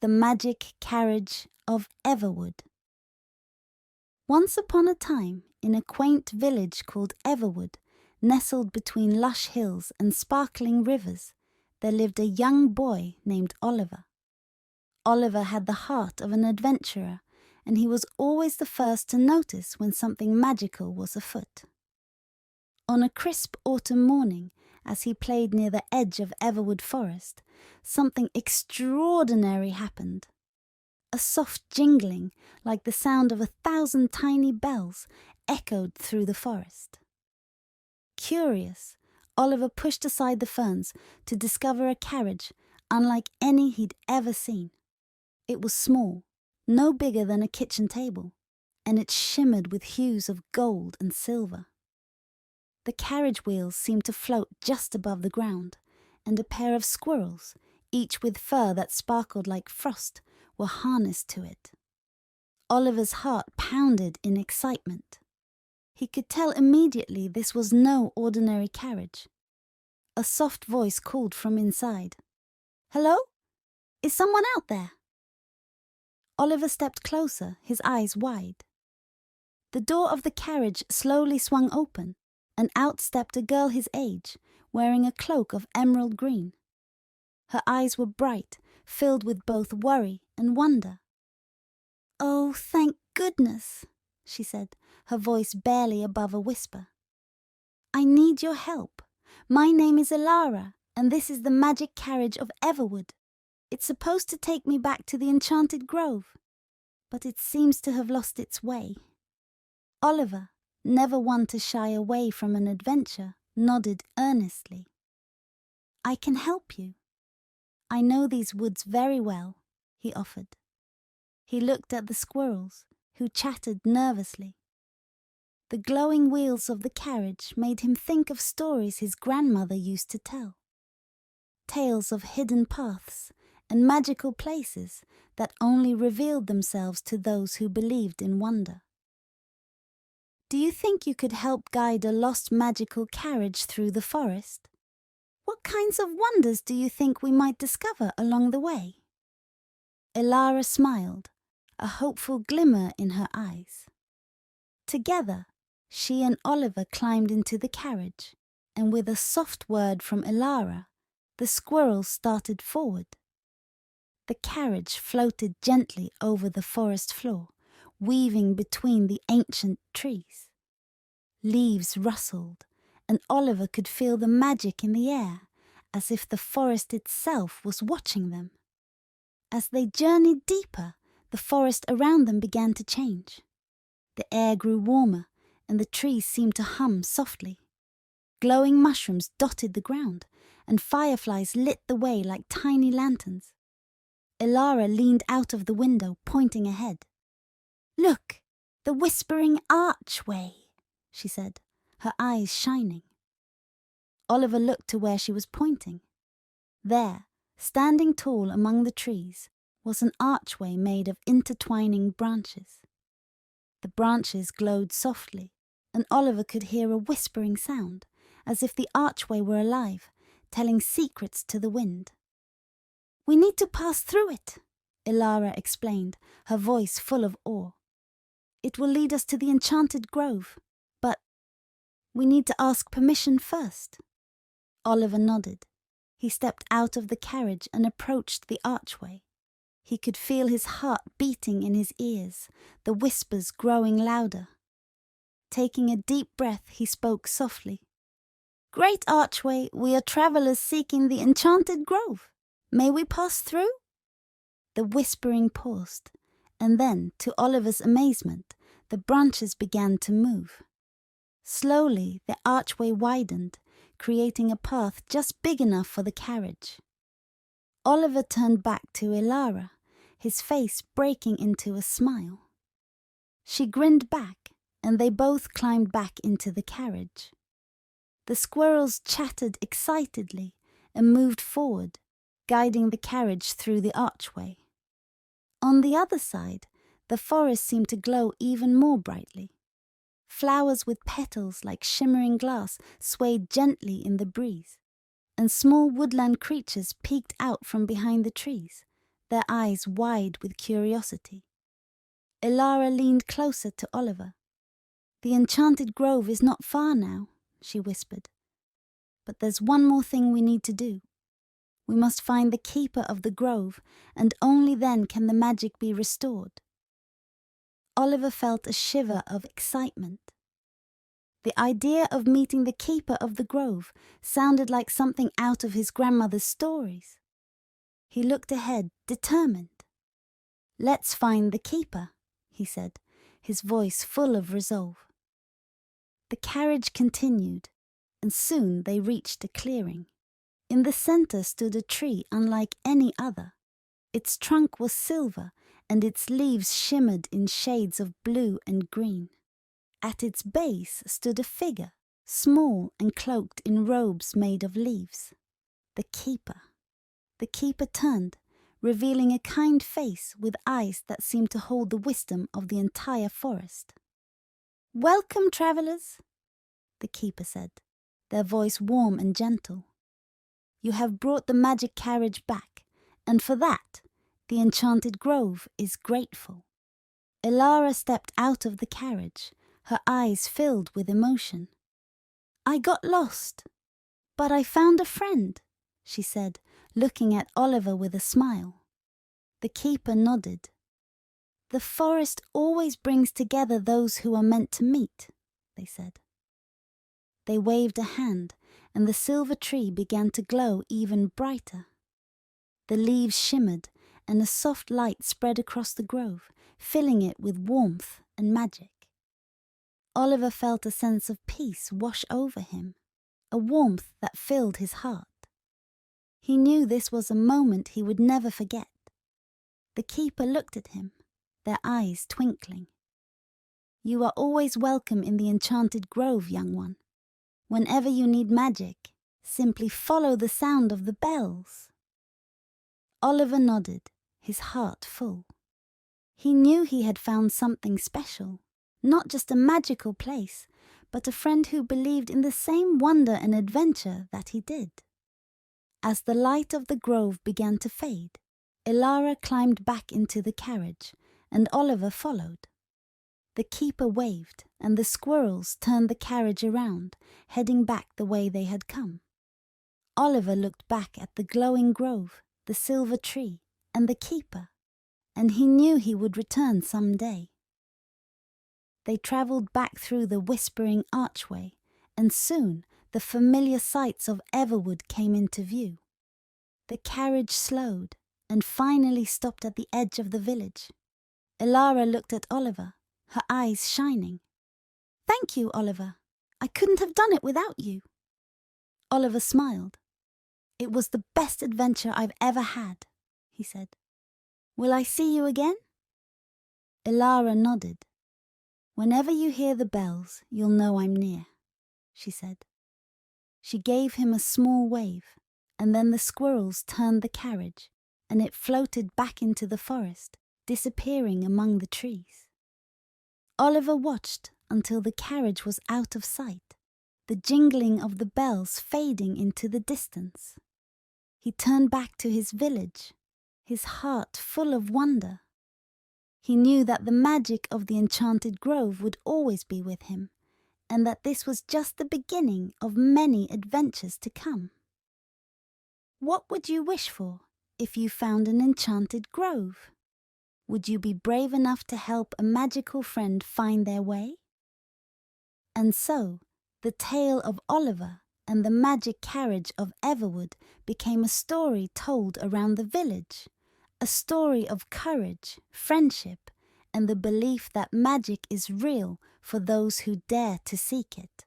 The Magic Carriage of Everwood. Once upon a time, in a quaint village called Everwood, nestled between lush hills and sparkling rivers, there lived a young boy named Oliver. Oliver had the heart of an adventurer, and he was always the first to notice when something magical was afoot. On a crisp autumn morning, as he played near the edge of Everwood Forest, something extraordinary happened. A soft jingling, like the sound of 1,000 tiny bells, echoed through the forest. Curious, Oliver pushed aside the ferns to discover a carriage unlike any he'd ever seen. It was small, no bigger than a kitchen table, and it shimmered with hues of gold and silver. The carriage wheels seemed to float just above the ground, and a pair of squirrels, each with fur that sparkled like frost, were harnessed to it. Oliver's heart pounded in excitement. He could tell immediately this was no ordinary carriage. A soft voice called from inside. "Hello? Is someone out there?" Oliver stepped closer, his eyes wide. The door of the carriage slowly swung open, and out stepped a girl his age, wearing a cloak of emerald green. Her eyes were bright, filled with both worry and wonder. "Oh, thank goodness," she said, her voice barely above a whisper. "I need your help. My name is Alara, and this is the Magic Carriage of Everwood. It's supposed to take me back to the enchanted grove, but it seems to have lost its way." Oliver, never one to shy away from an adventure, nodded earnestly. "I can help you. I know these woods very well," he offered. He looked at the squirrels, who chattered nervously. The glowing wheels of the carriage made him think of stories his grandmother used to tell. Tales of hidden paths and magical places that only revealed themselves to those who believed in wonder. "Do you think you could help guide a lost magical carriage through the forest? What kinds of wonders do you think we might discover along the way?" Elara smiled, a hopeful glimmer in her eyes. Together, she and Oliver climbed into the carriage, and with a soft word from Elara, the squirrels started forward. The carriage floated gently over the forest floor, weaving between the ancient trees. Leaves rustled, and Oliver could feel the magic in the air, as if the forest itself was watching them. As they journeyed deeper, the forest around them began to change. The air grew warmer, and the trees seemed to hum softly. Glowing mushrooms dotted the ground, and fireflies lit the way like tiny lanterns. Elara leaned out of the window, pointing ahead. "Look, the whispering archway," she said, her eyes shining. Oliver looked to where she was pointing. There, standing tall among the trees, was an archway made of intertwining branches. The branches glowed softly, and Oliver could hear a whispering sound, as if the archway were alive, telling secrets to the wind. "We need to pass through it," Elara explained, her voice full of awe. "It will lead us to the enchanted grove, but we need to ask permission first." Oliver nodded. He stepped out of the carriage and approached the archway. He could feel his heart beating in his ears, the whispers growing louder. Taking a deep breath, he spoke softly. "Great archway, we are travelers seeking the enchanted grove. May we pass through?" The whispering paused, and then, to Oliver's amazement, the branches began to move. Slowly, the archway widened, creating a path just big enough for the carriage. Oliver turned back to Elara, his face breaking into a smile. She grinned back, and they both climbed back into the carriage. The squirrels chattered excitedly and moved forward, guiding the carriage through the archway. On the other side, the forest seemed to glow even more brightly. Flowers with petals like shimmering glass swayed gently in the breeze, and small woodland creatures peeked out from behind the trees, their eyes wide with curiosity. Elara leaned closer to Oliver. "The enchanted grove is not far now," she whispered. "But there's one more thing we need to do. We must find the keeper of the grove, and only then can the magic be restored." Oliver felt a shiver of excitement. The idea of meeting the keeper of the grove sounded like something out of his grandmother's stories. He looked ahead, determined. "Let's find the keeper," he said, his voice full of resolve. The carriage continued, and soon they reached a clearing. In the center stood a tree unlike any other. Its trunk was silver, and its leaves shimmered in shades of blue and green. At its base stood a figure, small and cloaked in robes made of leaves. The keeper. The keeper turned, revealing a kind face with eyes that seemed to hold the wisdom of the entire forest. "Welcome, travelers," the keeper said, their voice warm and gentle. "You have brought the magic carriage back, and for that, the enchanted grove is grateful." Alara stepped out of the carriage, her eyes filled with emotion. "I got lost, but I found a friend," she said, looking at Oliver with a smile. The keeper nodded. "The forest always brings together those who are meant to meet," they said. They waved a hand, and the silver tree began to glow even brighter. The leaves shimmered, and a soft light spread across the grove, filling it with warmth and magic. Oliver felt a sense of peace wash over him, a warmth that filled his heart. He knew this was a moment he would never forget. The keeper looked at him, their eyes twinkling. "You are always welcome in the enchanted grove, young one. Whenever you need magic, simply follow the sound of the bells." Oliver nodded, his heart full. He knew he had found something special, not just a magical place, but a friend who believed in the same wonder and adventure that he did. As the light of the grove began to fade, Elara climbed back into the carriage, and Oliver followed. The keeper waved, and the squirrels turned the carriage around, heading back the way they had come. Oliver looked back at the glowing grove, the silver tree, and the keeper, and he knew he would return some day. They travelled back through the whispering archway, and soon the familiar sights of Everwood came into view. The carriage slowed, and finally stopped at the edge of the village. Elara looked at Oliver, her eyes shining. "Thank you, Oliver. I couldn't have done it without you." Oliver smiled. "It was the best adventure I've ever had," he said. "Will I see you again?" Elara nodded. "Whenever you hear the bells, you'll know I'm near," she said. She gave him a small wave, and then the squirrels turned the carriage, and it floated back into the forest, disappearing among the trees. Oliver watched until the carriage was out of sight, the jingling of the bells fading into the distance. He turned back to his village, his heart full of wonder. He knew that the magic of the enchanted grove would always be with him, and that this was just the beginning of many adventures to come. What would you wish for if you found an enchanted grove? Would you be brave enough to help a magical friend find their way? And so, the tale of Oliver and the Magic Carriage of Everwood became a story told around the village, a story of courage, friendship, and the belief that magic is real for those who dare to seek it.